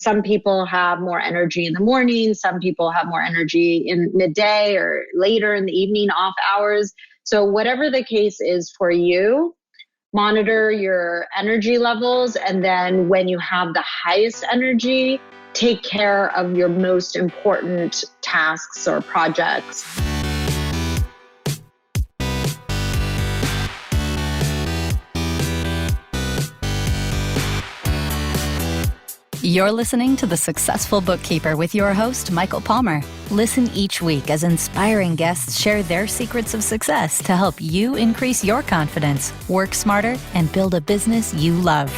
Some people have more energy in the morning. Some people have more energy in midday or later in the evening, off hours. So whatever the case is for you, monitor your energy levels. And then when you have the highest energy, take care of your most important tasks or projects. You're listening to The Successful Bookkeeper with your host, Michael Palmer. Listen each week as inspiring guests share their secrets of success to help you increase your confidence, work smarter, and build a business you love.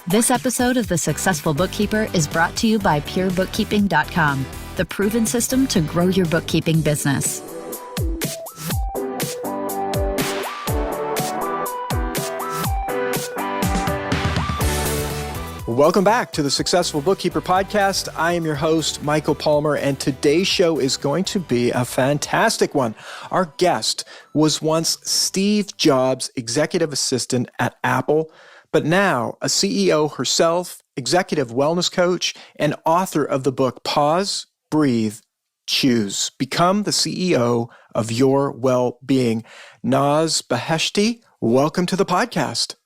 This episode of The Successful Bookkeeper is brought to you by PureBookkeeping.com, the proven system to grow your bookkeeping business. Welcome back to the Successful Bookkeeper podcast. I am your host, Michael Palmer, and today's show is going to be a fantastic one. Our guest was once Steve Jobs' executive assistant at Apple, but now a CEO herself, executive wellness coach, and author of the book Pause, Breathe, Choose. Become the CEO of your well-being. Naz Beheshti, welcome to the podcast.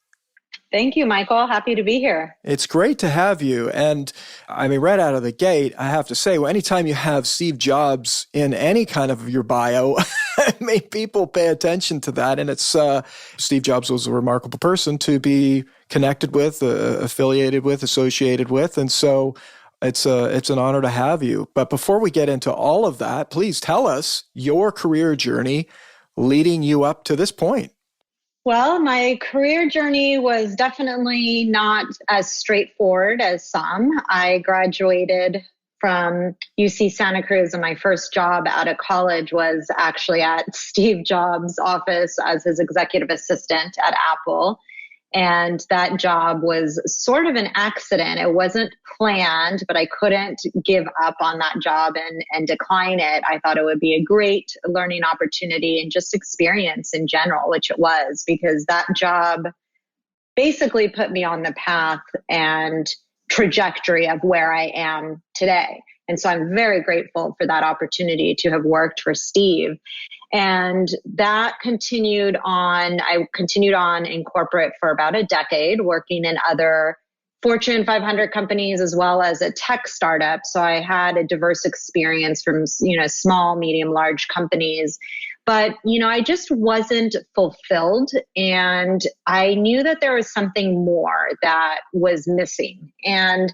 Thank you, Michael. Happy to be here. It's great to have you. And I mean, right out of the gate, I have to say, well, anytime you have Steve Jobs in any kind of your bio, I mean, people pay attention to that. And it's Steve Jobs was a remarkable person to be connected with, affiliated with, associated with. And so it's an honor to have you. But before we get into all of that, please tell us your career journey leading you up to this point. Well, my career journey was definitely not as straightforward as some. I graduated from UC Santa Cruz, and my first job out of college was actually at Steve Jobs' office as his executive assistant at Apple. And that job was sort of an accident. It wasn't planned, but I couldn't give up on that job and decline it. I thought it would be a great learning opportunity and just experience in general, which it was, because that job basically put me on the path and trajectory of where I am today. And so I'm very grateful for that opportunity to have worked for Steve. And that continued on. I continued on in corporate for about a decade, working in other Fortune 500 companies as well as a tech startup. So I had a diverse experience from, small, medium, large companies. But, I just wasn't fulfilled. And I knew that there was something more that was missing. And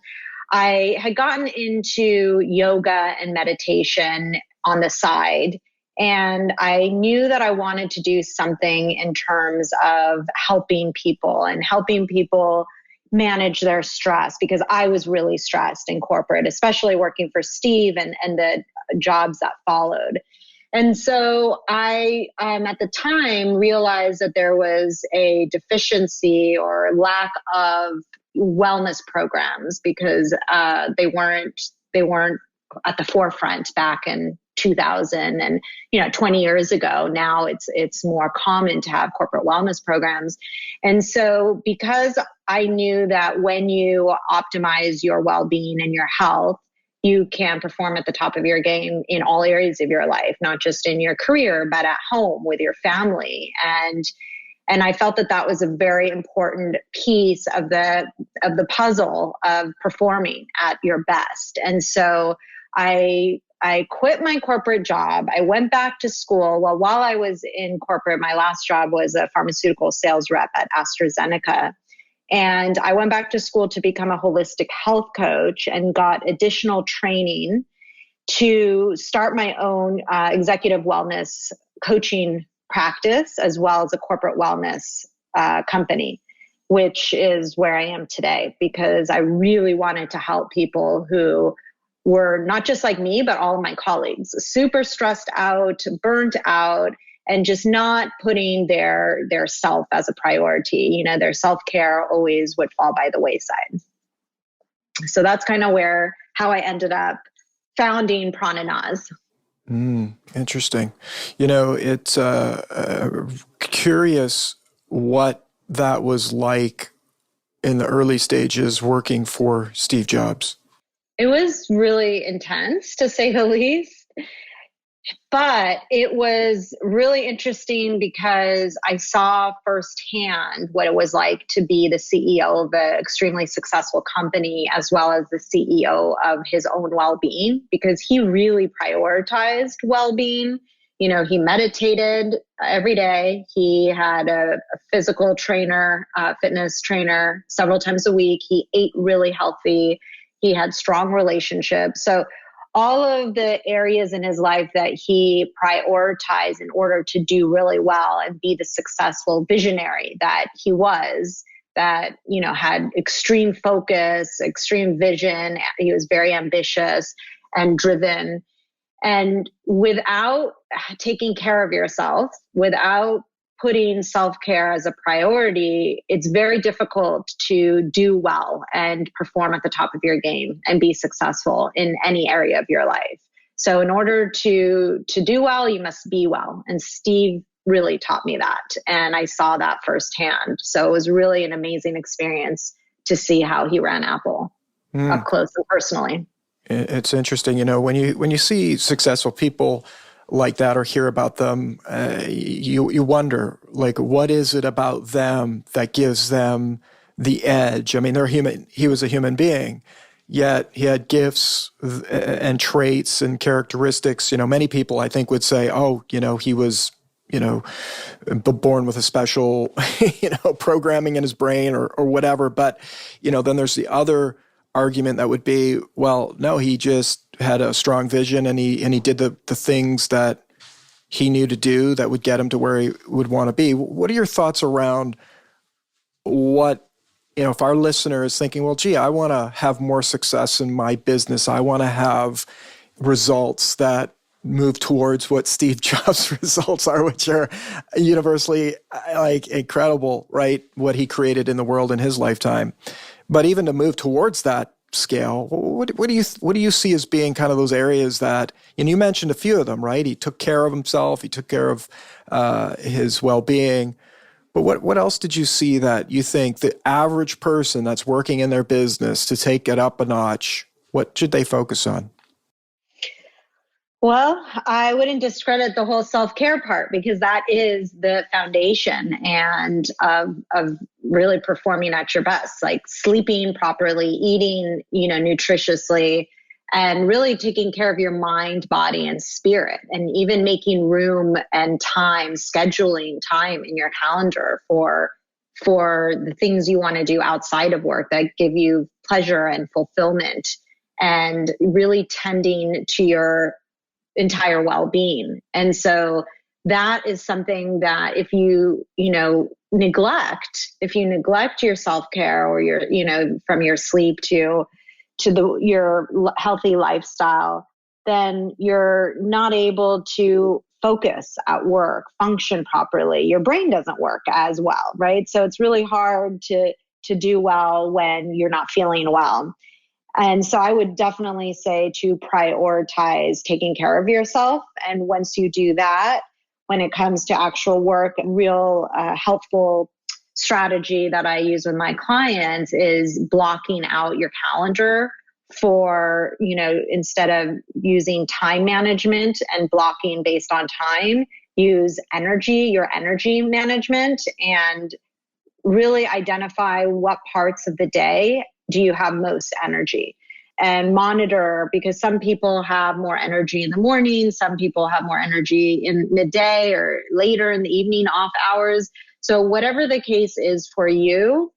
I had gotten into yoga and meditation on the side. And I knew that I wanted to do something in terms of helping people manage their stress, because I was really stressed in corporate, especially working for Steve and the jobs that followed. And so I, at the time, realized that there was a deficiency or lack of wellness programs because they weren't at the forefront back in 2000 and 20 years ago. Now it's more common to have corporate wellness programs. And so because I knew that when you optimize your well-being and your health, you can perform at the top of your game in all areas of your life, not just in your career, but at home with your family. And I felt that was a very important piece of the puzzle of performing at your best. And so I quit my corporate job. I went back to school. Well, while I was in corporate, my last job was a pharmaceutical sales rep at AstraZeneca. And I went back to school to become a holistic health coach and got additional training to start my own executive wellness coaching practice, as well as a corporate wellness company, which is where I am today, because I really wanted to help people who were not just like me, but all of my colleagues, super stressed out, burnt out, and just not putting their self as a priority. Their self-care always would fall by the wayside. So that's kind of how I ended up founding Prananaz. Interesting. It's curious what that was like in the early stages working for Steve Jobs? It was really intense, to say the least. But it was really interesting because I saw firsthand what it was like to be the CEO of an extremely successful company, as well as the CEO of his own well-being, because he really prioritized well-being. You know, he meditated every day. He had a physical trainer, fitness trainer several times a week. He ate really healthy. He had strong relationships. So all of the areas in his life that he prioritized in order to do really well and be the successful visionary that he was, that, you know, had extreme focus, extreme vision. He was very ambitious and driven. And without taking care of yourself, without putting self-care as a priority, it's very difficult to do well and perform at the top of your game and be successful in any area of your life. So in order to do well, you must be well. And Steve really taught me that. And I saw that firsthand. So it was really an amazing experience to see how he ran Apple up close and personally. It's interesting, you know, when you see successful people like that or hear about them, you wonder, like, what is it about them that gives them the edge? I mean, they're human. He was a human being, yet he had gifts and traits and characteristics. You know, many people, I think, would say, oh, you know, he was, you know, born with a special, you know, programming in his brain or whatever. But, you know, then there's the other argument that would be, well, no, he just had a strong vision and he did the things that he knew to do that would get him to where he would want to be. What are your thoughts around what, you know, if our listener is thinking, well, gee, I want to have more success in my business. I want to have results that move towards what Steve Jobs' results are, which are universally like incredible, right? What he created in the world in his lifetime. But even to move towards that scale, what do you see as being kind of those areas that, and you mentioned a few of them, right? He took care of himself, he took care of his well-being. But what else did you see that you think the average person that's working in their business to take it up a notch, what should they focus on? Well, I wouldn't discredit the whole self-care part, because that is the foundation and of really performing at your best, like sleeping properly, eating, you know, nutritiously, and really taking care of your mind, body, and spirit, and even making room and time, scheduling time in your calendar for the things you want to do outside of work that give you pleasure and fulfillment, and really tending to your entire well-being. And so that is something that if you neglect your self-care or your, you know, from your sleep to your healthy lifestyle, then you're not able to focus at work, function properly. Your brain doesn't work as well, right? So it's really hard to do well when you're not feeling well. And so I would definitely say to prioritize taking care of yourself. And once you do that, when it comes to actual work, a real helpful strategy that I use with my clients is blocking out your calendar for, you know, instead of using time management and blocking based on time, use your energy management, and really identify what parts of the day do you have most energy, and monitor, because some people have more energy in the morning, some people have more energy in midday or later in the evening, off hours. So whatever the case is for you,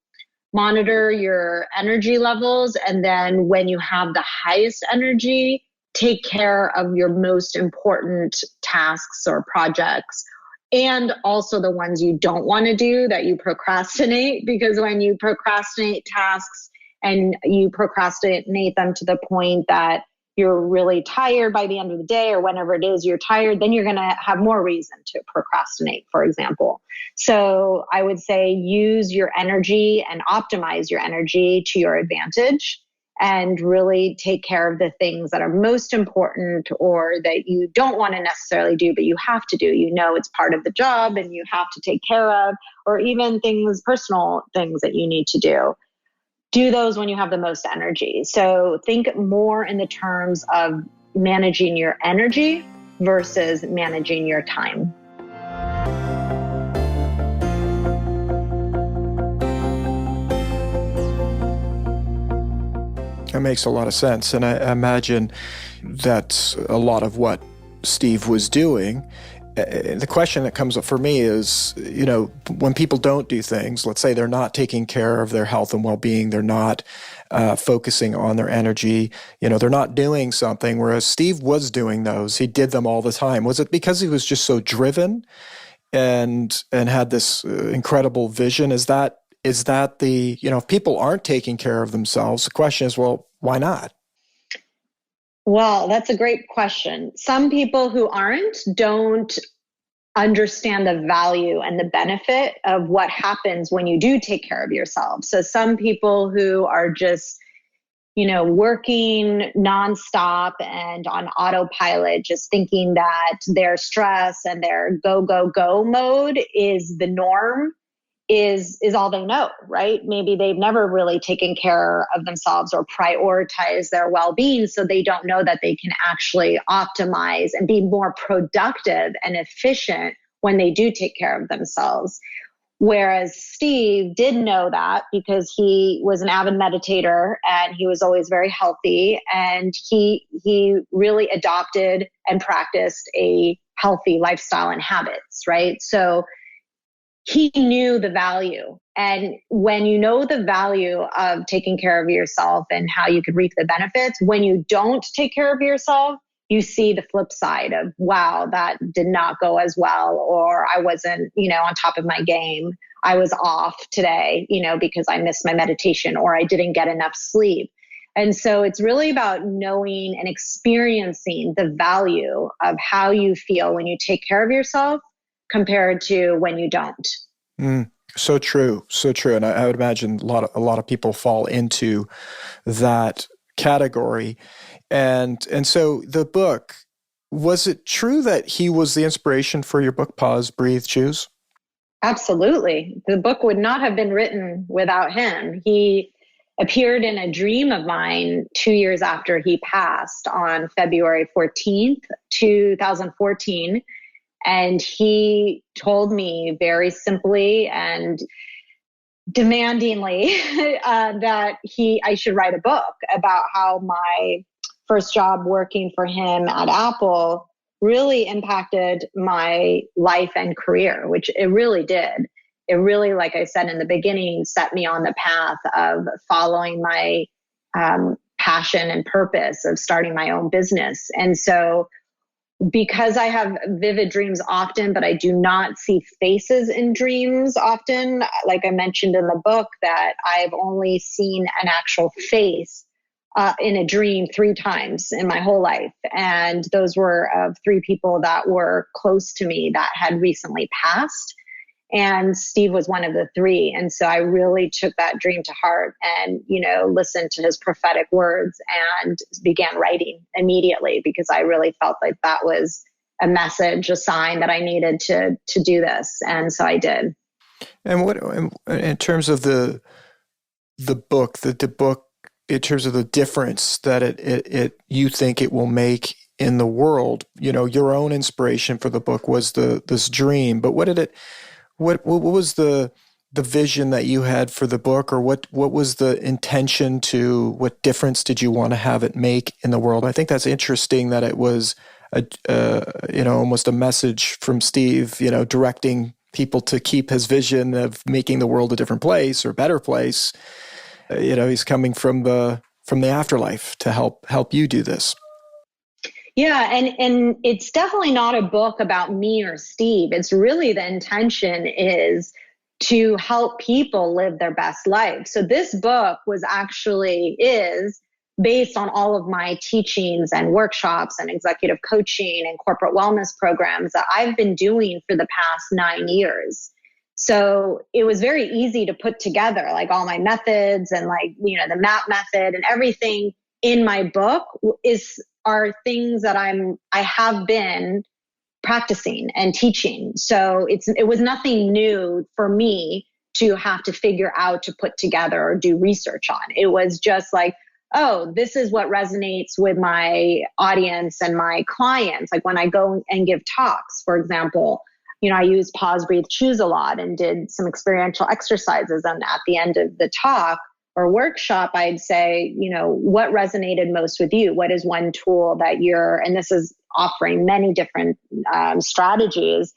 monitor your energy levels. And then when you have the highest energy, take care of your most important tasks or projects, and also the ones you don't want to do that you procrastinate, because when you procrastinate tasks and you procrastinate them to the point that you're really tired by the end of the day, or whenever it is you're tired, then you're going to have more reason to procrastinate, for example. So I would say use your energy and optimize your energy to your advantage, and really take care of the things that are most important, or that you don't want to necessarily do, but you have to do. You know, it's part of the job and you have to take care of, or even personal things that you need to do. do those when you have the most energy. So think more in the terms of managing your energy versus managing your time. That makes a lot of sense. And I imagine that's a lot of what Steve was doing. The question that comes up for me is, when people don't do things, let's say they're not taking care of their health and well-being, they're not focusing on their energy, they're not doing something, whereas Steve was doing those. He did them all the time. Was it because he was just so driven and had this incredible vision? Is that if people aren't taking care of themselves, the question is, well, why not? Well, that's a great question. Some people who aren't don't understand the value and the benefit of what happens when you do take care of yourself. So some people who are just, working nonstop and on autopilot, just thinking that their stress and their go, go, go mode is the norm, is all they know, right? Maybe they've never really taken care of themselves or prioritized their well-being, so they don't know that they can actually optimize and be more productive and efficient when they do take care of themselves. Whereas Steve did know that because he was an avid meditator and he was always very healthy, and he really adopted and practiced a healthy lifestyle and habits, right? So he knew the value. And when you know the value of taking care of yourself and how you could reap the benefits, when you don't take care of yourself, you see the flip side of, wow, that did not go as well, or I wasn't, on top of my game. I was off today, because I missed my meditation, or I didn't get enough sleep. And so it's really about knowing and experiencing the value of how you feel when you take care of yourself compared to when you don't. So true. So true. And I would imagine a lot of people fall into that category. And so the book, was it true that he was the inspiration for your book, Pause, Breathe, Choose? Absolutely. The book would not have been written without him. He appeared in a dream of mine 2 years after he passed on February 14th, 2014. And he told me very simply and demandingly that I should write a book about how my first job working for him at Apple really impacted my life and career, which it really did. It really, like I said in the beginning, set me on the path of following my passion and purpose of starting my own business. And so because I have vivid dreams often, but I do not see faces in dreams often, like I mentioned in the book, that I've only seen an actual face in a dream 3 times in my whole life. And those were of 3 people that were close to me that had recently passed. And Steve was one of the 3. And so I really took that dream to heart and, listened to his prophetic words and began writing immediately, because I really felt like that was a message, a sign that I needed to do this. And so I did. And what, in terms of the book, the book, in terms of the difference that it you think it will make in the world, your own inspiration for the book was this dream, but what was the vision that you had for the book, or what was the intention what difference did you want to have it make in the world? I think that's interesting that it was almost a message from Steve, directing people to keep his vision of making the world a different place or better place. He's coming from the afterlife to help you do this. Yeah, and it's definitely not a book about me or Steve. It's really, the intention is to help people live their best life. So this book is based on all of my teachings and workshops and executive coaching and corporate wellness programs that I've been doing for the past 9 years. So it was very easy to put together, like all my methods and the MAP method and everything in my book are things that I have been practicing and teaching. So it was nothing new for me to have to figure out to put together or do research on. It was just like, oh, this is what resonates with my audience and my clients. Like when I go and give talks, for example, I use pause, breathe, choose a lot and did some experiential exercises. And at the end of the talk or workshop, I'd say, what resonated most with you? What is one tool that and this is offering many different strategies.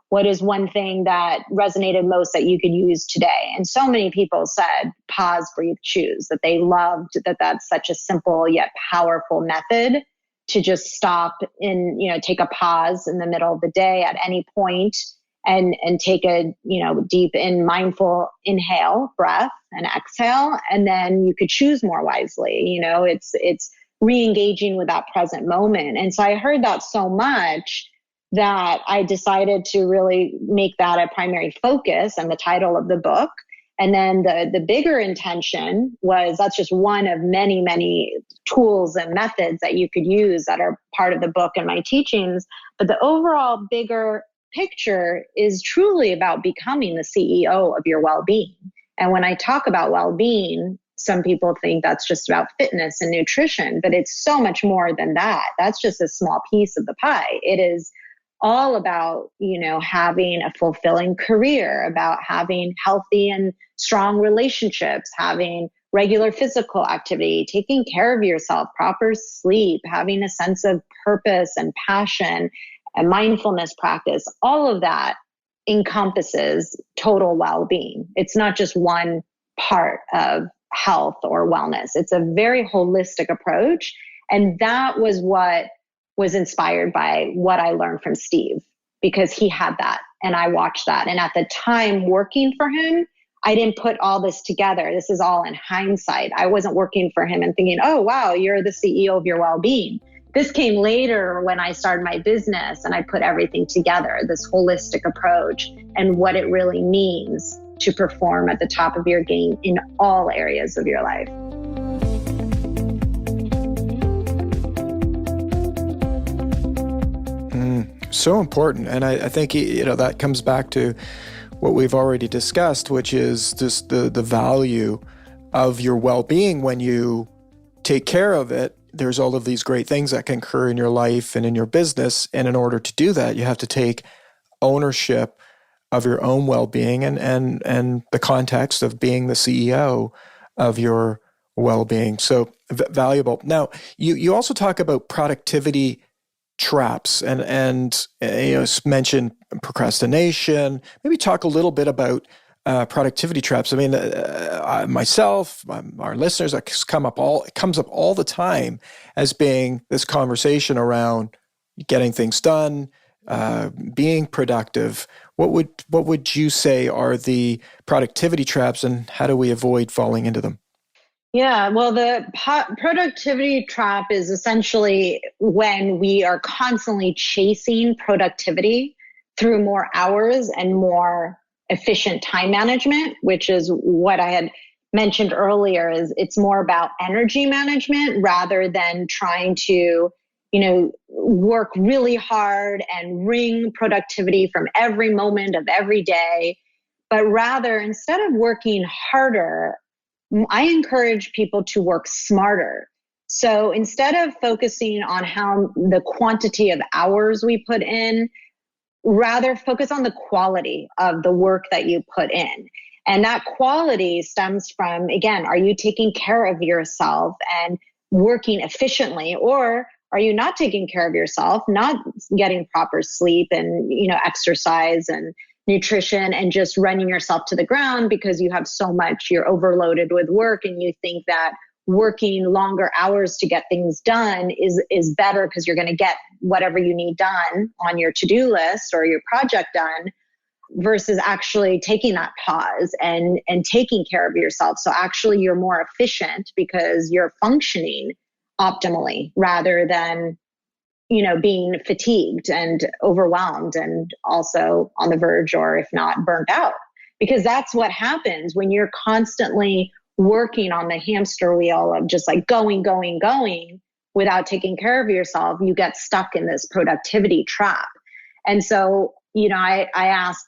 What is one thing that resonated most that you could use today? And so many people said, pause, breathe, choose, that they loved that that's such a simple yet powerful method to just stop and, take a pause in the middle of the day at any point and take a, deep mindful inhale breath and exhale. And then you could choose more wisely. It's re-engaging with that present moment. And so I heard that so much that I decided to really make that a primary focus and the title of the book. And then the bigger intention was that's just one of many, many tools and methods that you could use that are part of the book and my teachings. But the overall bigger picture is truly about becoming the CEO of your well-being. And when I talk about well-being, some people think that's just about fitness and nutrition, but it's so much more than that. That's just a small piece of the pie. It is all about, having a fulfilling career, about having healthy and strong relationships, having regular physical activity, taking care of yourself, proper sleep, having a sense of purpose and passion and mindfulness practice. All of that encompasses total well-being. It's not just one part of health or wellness. It's a very holistic approach. And that was what was inspired by what I learned from Steve, because he had that and I watched that. And at the time working for him, I didn't put all this together. This is all in hindsight. I wasn't working for him and thinking, oh, wow, you're the CEO of your well-being. This came later when I started my business and I put everything together, this holistic approach and what it really means to perform at the top of your game in all areas of your life. So important. And I think, that comes back to what we've already discussed, which is just the value of your well-being. When you take care of it, there's all of these great things that can occur in your life and in your business. And in order to do that, you have to take ownership of your own well-being and the context of being the CEO of your well-being. So valuable. Now, you also talk about productivity traps and mention procrastination. Maybe talk a little bit about productivity traps. I mean, myself, our listeners, that it comes up all the time as being this conversation around getting things done, being productive. What would you say are the productivity traps, and how do we avoid falling into them? Yeah, well, the productivity trap is essentially when we are constantly chasing productivity through more hours and more efficient time management, which is what I had mentioned earlier. Is it's more about energy management rather than trying to, work really hard and wring productivity from every moment of every day, but rather instead of working harder, I encourage people to work smarter. So instead of focusing on how the quantity of hours we put in, rather focus on the quality of the work that you put in. And that quality stems from, again, are you taking care of yourself and working efficiently, or are you not taking care of yourself, not getting proper sleep and, exercise and nutrition, and just running yourself to the ground because you have so much, you're overloaded with work and you think that working longer hours to get things done is better because you're going to get whatever you need done on your to-do list or your project done, versus actually taking that pause and taking care of yourself. So actually you're more efficient because you're functioning optimally rather than being fatigued and overwhelmed and also on the verge, or if not burnt out, because that's what happens when you're constantly working on the hamster wheel of just like going without taking care of yourself. You get stuck in this productivity trap. And so, I ask,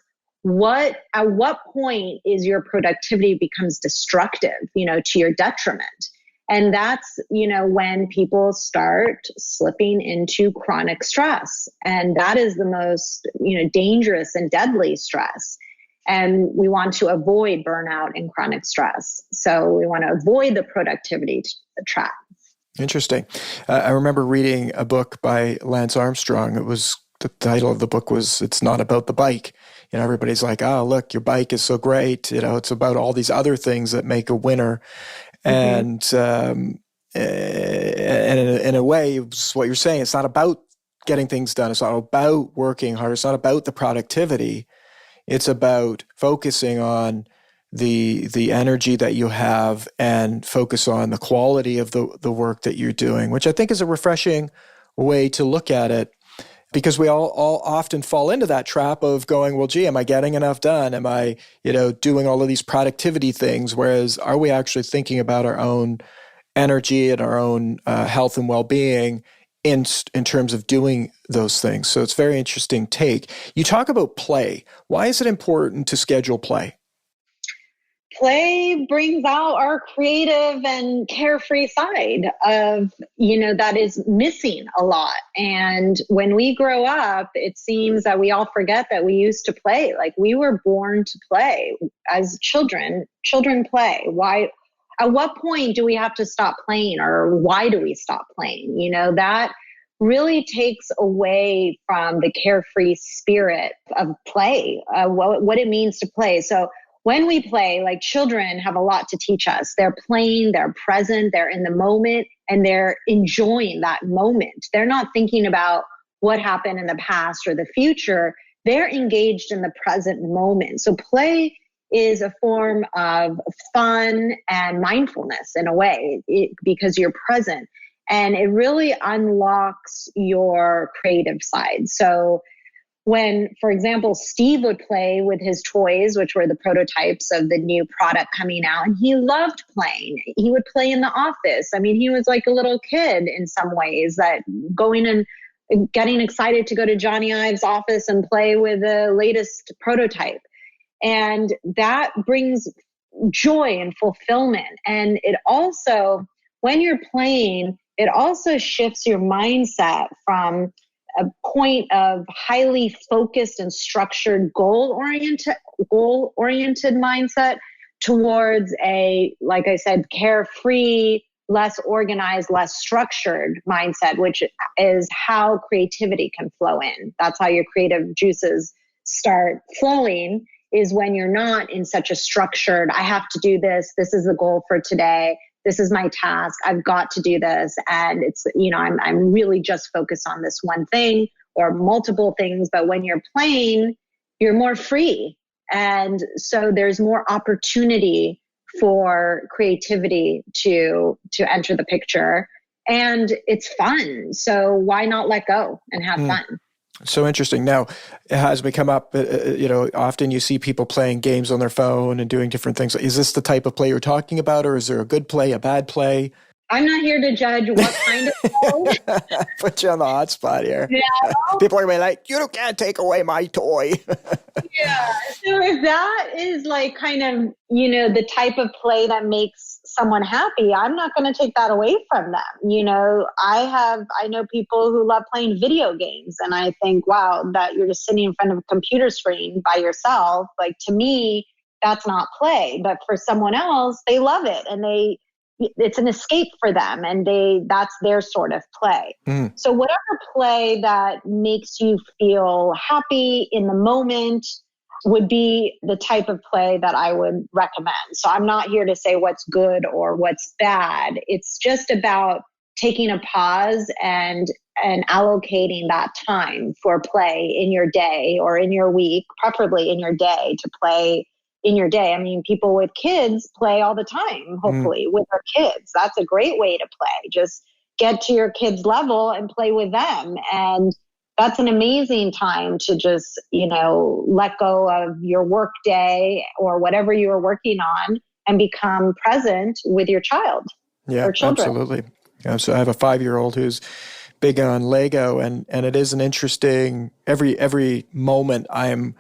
at what point is your productivity becomes destructive, to your detriment? And that's, when people start slipping into chronic stress. And that is the most, dangerous and deadly stress. And we want to avoid burnout and chronic stress. So we want to avoid the productivity trap. Interesting. I remember reading a book by Lance Armstrong. The title of the book was "It's Not About the Bike." Everybody's like, "Oh, look, your bike is so great." It's about all these other things that make a winner. And in a way, it's what you're saying. It's not about getting things done. It's not about working hard. It's not about the productivity. It's about focusing on the energy that you have and focus on the quality of the work that you're doing, which I think is a refreshing way to look at it. Because we all often fall into that trap of going, well, gee, am I getting enough done? Am I, doing all of these productivity things? Whereas are we actually thinking about our own energy and our own health and well-being in terms of doing those things? So it's a very interesting take. You talk about play. Why is it important to schedule play? Play brings out our creative and carefree side of, that is missing a lot. And when we grow up, it seems that we all forget that we used to play. Like, we were born to play as children. Children play. Why? At what point do we have to stop playing, or why do we stop playing? That really takes away from the carefree spirit of play, what it means to play. So when we play, like, children have a lot to teach us. They're playing, they're present, they're in the moment, and they're enjoying that moment. They're not thinking about what happened in the past or the future. They're engaged in the present moment. So play is a form of fun and mindfulness in a way, because you're present. And it really unlocks your creative side. So when, for example, Steve would play with his toys, which were the prototypes of the new product coming out, and he loved playing. He would play in the office. I mean, he was like a little kid in some ways, that going and getting excited to go to Johnny Ive's office and play with the latest prototype. And that brings joy and fulfillment. And it also, when you're playing, it also shifts your mindset from a point of highly focused and structured goal-oriented mindset towards a, like I said, carefree, less organized, less structured mindset, which is how creativity can flow in. That's how your creative juices start flowing, is when you're not in such a structured, I have to do this. This is the goal for today. This is my task. I've got to do this. And it's, I'm really just focused on this one thing or multiple things. But when you're playing, you're more free. And so there's more opportunity for creativity to enter the picture. And it's fun. So why not let go and have fun? So interesting. Now, as we come up, often you see people playing games on their phone and doing different things. Is this the type of play you're talking about, or is there a good play, a bad play? I'm not here to judge what kind of play. Put you on the hot spot here. Yeah. People are going to be like, you can't take away my toy. Yeah. So if that is like kind of, the type of play that makes someone happy, I'm not going to take that away from them. I know people who love playing video games, and I think, wow, that you're just sitting in front of a computer screen by yourself. Like, to me, that's not play, but for someone else, they love it, and it's an escape for them, and that's their sort of play. So whatever play that makes you feel happy in the moment would be the type of play that I would recommend. So I'm not here to say what's good or what's bad. It's just about taking a pause and allocating that time for play in your day or in your week, preferably in your day, to play in your day. I mean, people with kids play all the time, hopefully, with their kids. That's a great way to play. Just get to your kids' level and play with them. And that's an amazing time to just, let go of your work day or whatever you are working on and become present with your child or children. Absolutely. Yeah, so I have a 5-year-old who's big on Lego, and it is an interesting, every moment I'm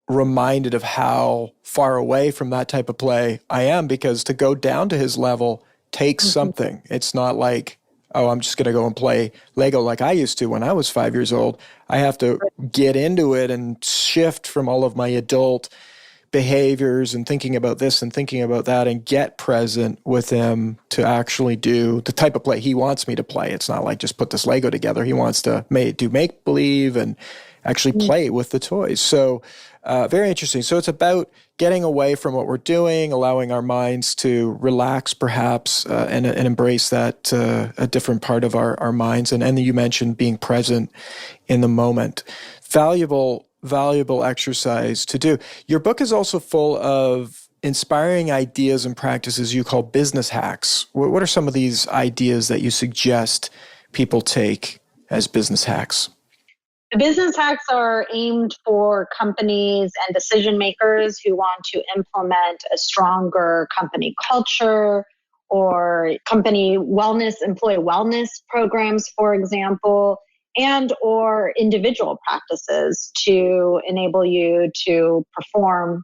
reminded of how far away from that type of play I am, because to go down to his level takes something. It's not like, oh, I'm just going to go and play Lego like I used to when I was 5 years old. I have to get into it and shift from all of my adult behaviors and thinking about this and thinking about that and get present with him to actually do the type of play he wants me to play. It's not like just put this Lego together. He wants to do make-believe and actually play with the toys. So very interesting. So it's about getting away from what we're doing, allowing our minds to relax perhaps and embrace that a different part of our minds. And you mentioned being present in the moment. Valuable exercise to do. Your book is also full of inspiring ideas and practices you call business hacks. What are some of these ideas that you suggest people take as business hacks? The business hacks are aimed for companies and decision makers who want to implement a stronger company culture or company wellness, employee wellness programs, for example, and or individual practices to enable you to perform,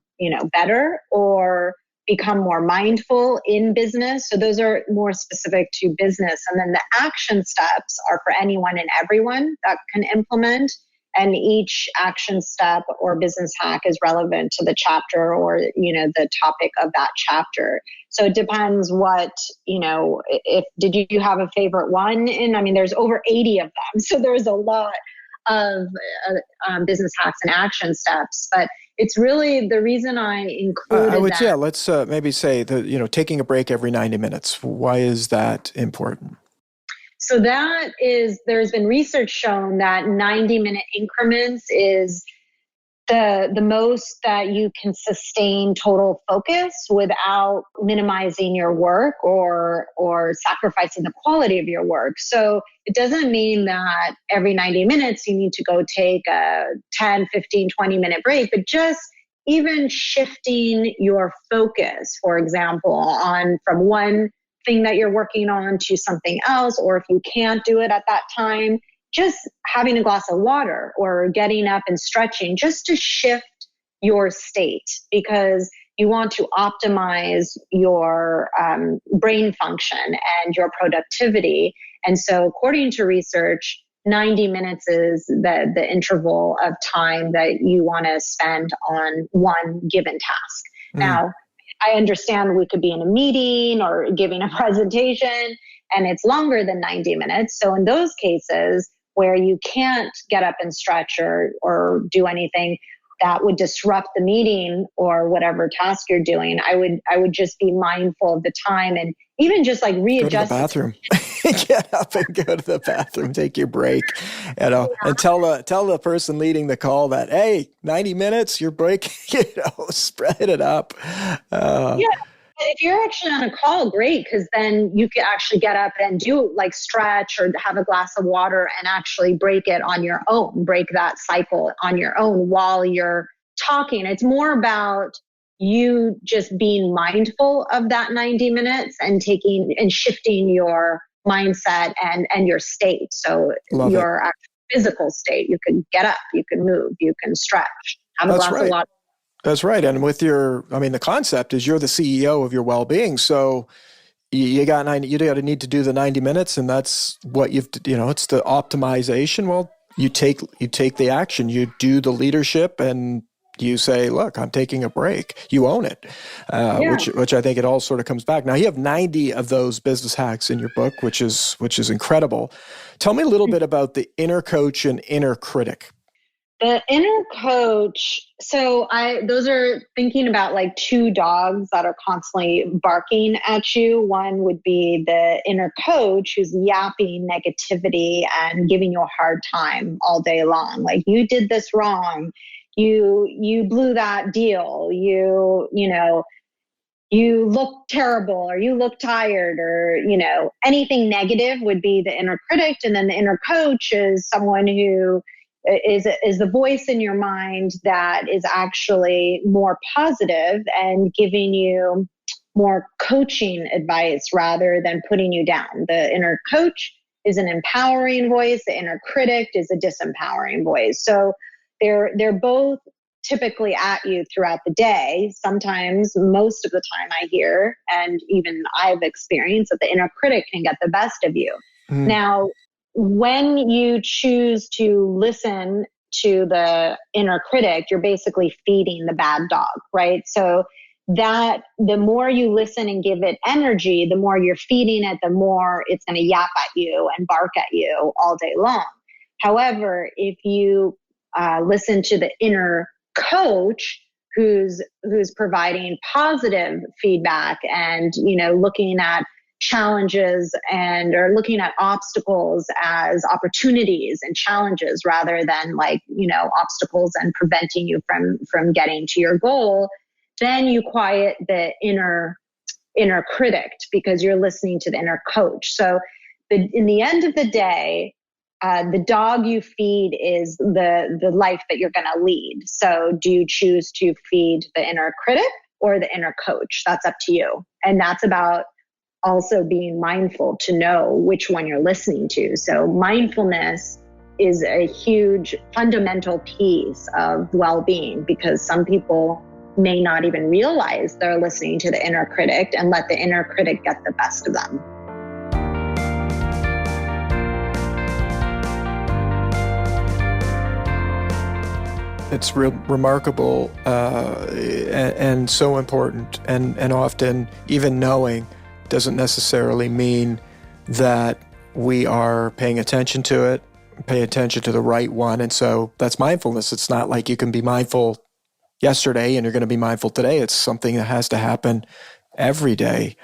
better or become more mindful in business. So those are more specific to business. And then the action steps are for anyone and everyone that can implement. And each action step or business hack is relevant to the chapter or, the topic of that chapter. So it depends what, did you have a favorite one? And there's over 80 of them. So there's a lot of business hacks and action steps, but it's really the reason I included that. Yeah, let's maybe say that, taking a break every 90 minutes. Why is that important? So there's been research shown that 90-minute increments is the most that you can sustain total focus without minimizing your work or sacrificing the quality of your work. So it doesn't mean that every 90 minutes you need to go take a 10, 15, 20-minute break, but just even shifting your focus, for example, from one thing that you're working on to something else, or if you can't do it at that time, just having a glass of water or getting up and stretching just to shift your state, because you want to optimize your brain function and your productivity. And so according to research, 90 minutes is the interval of time that you want to spend on one given task. Now, I understand we could be in a meeting or giving a presentation and it's longer than 90 minutes. So in those cases where you can't get up and stretch or do anything that would disrupt the meeting or whatever task you're doing, I would just be mindful of the time and even just like readjust. Go to the bathroom. Get up and go to the bathroom, take your break, and tell the person leading the call that, hey, 90 minutes, your break, spread it up. Yeah. If you're actually on a call, great, because then you can actually get up and do like stretch or have a glass of water and actually break it on your own, break that cycle on your own while you're talking. It's more about you just being mindful of that 90 minutes and shifting your mindset and your state. So your actual physical state, you can get up, you can move, you can stretch, have a glass of water. That's right. And the concept is you're the CEO of your well-being. So you got to need to do the 90 minutes, and that's what it's the optimization. Well, you take the action, you do the leadership, and you say, look, I'm taking a break. You own it, which I think it all sort of comes back. Now, you have 90 of those business hacks in your book, which is incredible. Tell me a little bit about the inner coach and inner critic. The inner coach, so those are thinking about like two dogs that are constantly barking at you. One would be the inner coach who's yapping negativity and giving you a hard time all day long. Like, you did this wrong. You blew that deal. You look terrible, or you look tired, or, anything negative would be the inner critic. And then the inner coach is someone who is the voice in your mind that is actually more positive and giving you more coaching advice rather than putting you down. The inner coach is an empowering voice. The inner critic is a disempowering voice. So they're both typically at you throughout the day. Sometimes, most of the time I hear, and even I've experienced, that the inner critic can get the best of you. Now, when you choose to listen to the inner critic, you're basically feeding the bad dog, right? So that the more you listen and give it energy, the more you're feeding it, the more it's going to yap at you and bark at you all day long. However, if you listen to the inner coach who's providing positive feedback and, looking at challenges or looking at obstacles as opportunities and challenges rather than obstacles and preventing you from getting to your goal, then you quiet the inner critic because you're listening to the inner coach. So in the end of the day, the dog you feed is the life that you're going to lead. So do you choose to feed the inner critic or the inner coach? That's up to you. And that's about also being mindful to know which one you're listening to. So mindfulness is a huge fundamental piece of well-being, because some people may not even realize they're listening to the inner critic and let the inner critic get the best of them. It's remarkable and so important, and often even knowing doesn't necessarily mean that we are paying attention to it, pay attention to the right one. And so that's mindfulness. It's not like you can be mindful yesterday and you're going to be mindful today. It's something that has to happen every day,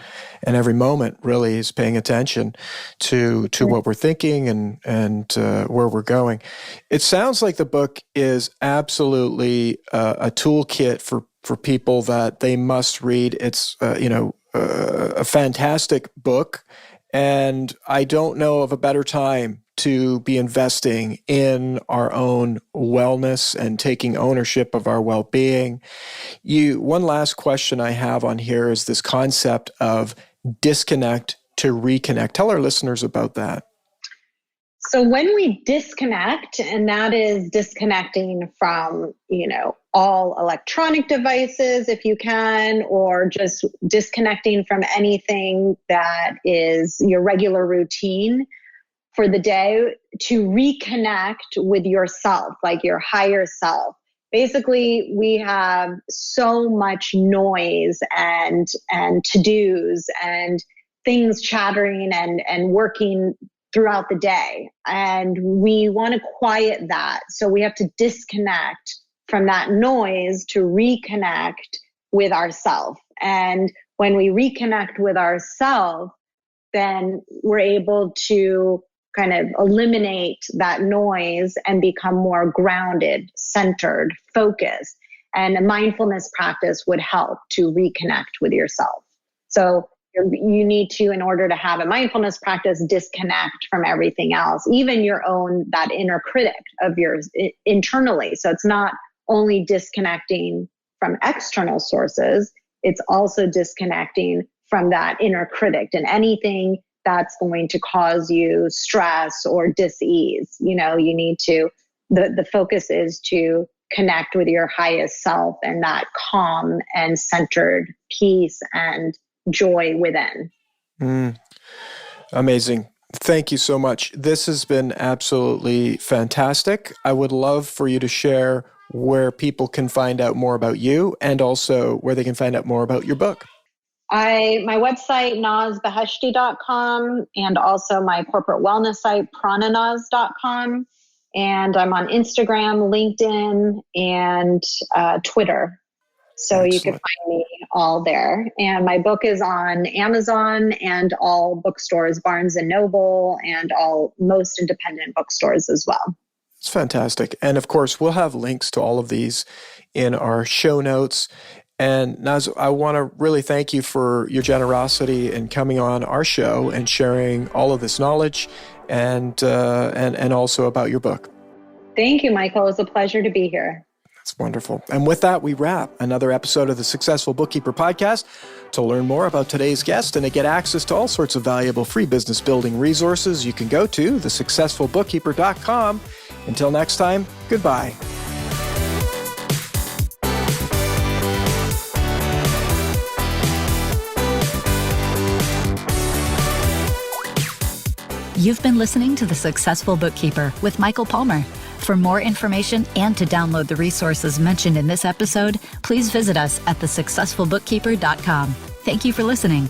and every moment really is paying attention to what we're thinking and where we're going. It sounds like the book is absolutely a toolkit for people that they must read. It's a fantastic book, and I don't know of a better time to be investing in our own wellness and taking ownership of our well-being. One last question I have on here is this concept of disconnect to reconnect. Tell our listeners about that. So when we disconnect, and that is disconnecting from, all electronic devices if you can, or just disconnecting from anything that is your regular routine for the day, to reconnect with yourself, like your higher self. Basically, we have so much noise and to-dos and things chattering and working throughout the day. And we want to quiet that. So we have to disconnect from that noise to reconnect with ourselves. And when we reconnect with ourselves, then we're able to kind of eliminate that noise and become more grounded, centered, focused. And a mindfulness practice would help to reconnect with yourself. So you need to, in order to have a mindfulness practice, disconnect from everything else, even your own, that inner critic of yours internally. So it's not only disconnecting from external sources, it's also disconnecting from that inner critic and anything that's going to cause you stress or dis-ease. You need to, the focus is to connect with your highest self and that calm and centered peace and joy within. Amazing. Thank you so much. This has been absolutely fantastic. I would love for you to share where people can find out more about you and also where they can find out more about your book. My website, nazbeheshti.com, and also my corporate wellness site, prananaz.com. And I'm on Instagram, LinkedIn, and Twitter. So Excellent. You can find me all there. And my book is on Amazon and all bookstores, Barnes & Noble, and most independent bookstores as well. It's fantastic. And of course, we'll have links to all of these in our show notes. And Naz, I want to really thank you for your generosity in coming on our show and sharing all of this knowledge and also about your book. Thank you, Michael. It was a pleasure to be here. That's wonderful. And with that, we wrap another episode of the Successful Bookkeeper podcast. To learn more about today's guest and to get access to all sorts of valuable free business building resources, you can go to thesuccessfulbookkeeper.com. Until next time, goodbye. You've been listening to The Successful Bookkeeper with Michael Palmer. For more information and to download the resources mentioned in this episode, please visit us at thesuccessfulbookkeeper.com. Thank you for listening.